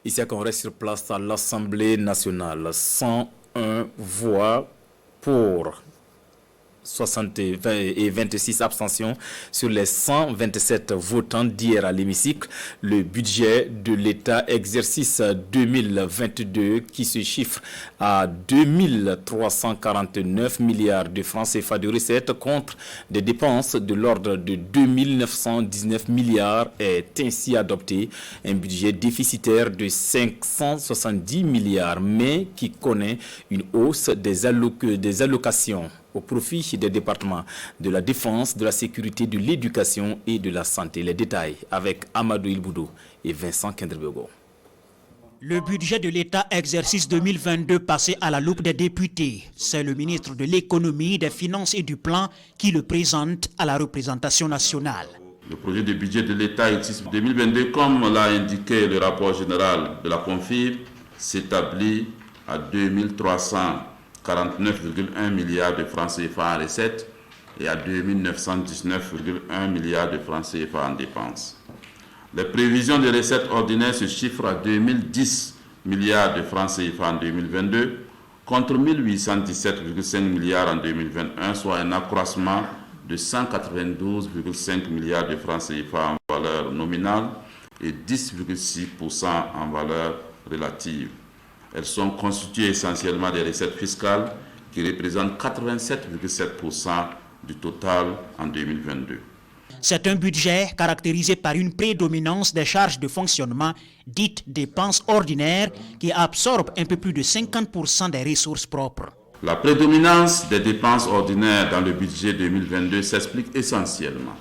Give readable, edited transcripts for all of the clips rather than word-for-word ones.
Ici à Congrès sur place à l'Assemblée nationale, 101 voix pour 60 et 26 abstentions sur les 127 votants d'hier à l'hémicycle. Le budget de l'État exercice 2022 qui se chiffre à 2349 milliards de francs CFA de recettes contre des dépenses de l'ordre de 2919 milliards est ainsi adopté. Un budget déficitaire de 570 milliards mais qui connaît une hausse des allocations au profit des départements de la défense, de la sécurité, de l'éducation et de la santé. Les détails avec Amadou Ilboudou et Vincent Kendrebego. Le budget de l'État exercice 2022 passé à la loupe des députés. C'est le ministre de l'économie, des finances et du plan qui le présente à la représentation nationale. Le projet de budget de l'État exercice 2022, comme l'a indiqué le rapport général de la CONFIR, s'établit à 2349,1 milliards de francs CFA en recettes et à 2919,1 milliards de francs CFA en dépenses. Les prévisions de recettes ordinaires se chiffrent à 2010 milliards de francs CFA en 2022 contre 1817,5 milliards en 2021, soit un accroissement de 192,5 milliards de francs CFA en valeur nominale et 10,6% en valeur relative. Elles sont constituées essentiellement des recettes fiscales qui représentent 87,7% du total en 2022. C'est un budget caractérisé par une prédominance des charges de fonctionnement, dites dépenses ordinaires, qui absorbent un peu plus de 50% des ressources propres. La prédominance des dépenses ordinaires dans le budget 2022 s'explique essentiellement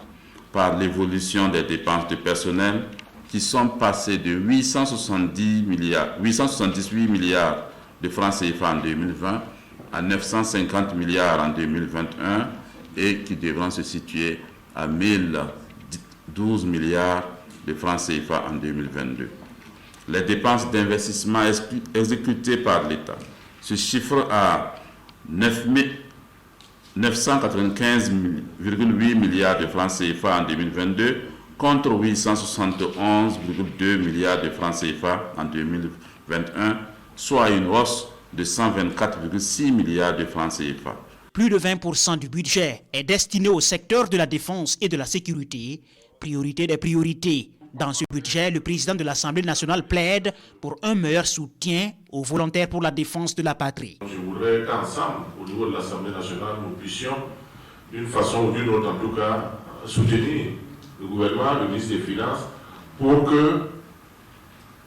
par l'évolution des dépenses de personnel, qui sont passés de 878 milliards de francs CFA en 2020 à 950 milliards en 2021 et qui devront se situer à 1012 milliards de francs CFA en 2022. Les dépenses d'investissement exécutées par l'État se chiffrent à 995,8 milliards de francs CFA en 2022 contre 871,2 milliards de francs CFA en 2021, soit une hausse de 124,6 milliards de francs CFA. Plus de 20% du budget est destiné au secteur de la défense et de la sécurité, priorité des priorités. Dans ce budget, le président de l'Assemblée nationale plaide pour un meilleur soutien aux volontaires pour la défense de la patrie. Je voudrais qu'ensemble, au niveau de l'Assemblée nationale, nous puissions, d'une façon ou d'une autre en tout cas, soutenir le gouvernement, le ministre des Finances, pour que,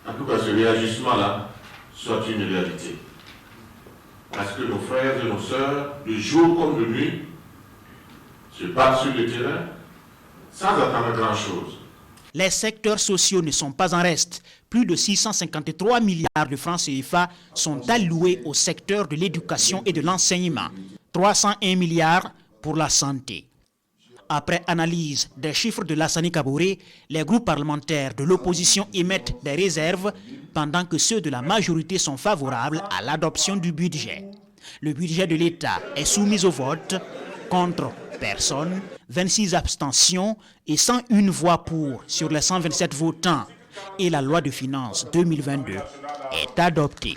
en tout cas, ce réajustement-là soit une réalité. Parce que nos frères et nos sœurs, de jour comme de nuit, se battent sur le terrain sans attendre grand-chose. Les secteurs sociaux ne sont pas en reste. Plus de 653 milliards de francs CFA sont alloués au secteur de l'éducation et de l'enseignement. 301 milliards pour la santé. Après analyse des chiffres de Lassani Kaboré, les groupes parlementaires de l'opposition émettent des réserves pendant que ceux de la majorité sont favorables à l'adoption du budget. Le budget de l'État est soumis au vote contre personne, 26 abstentions et 101 voix pour sur les 127 votants. Et la loi de finances 2022 est adoptée.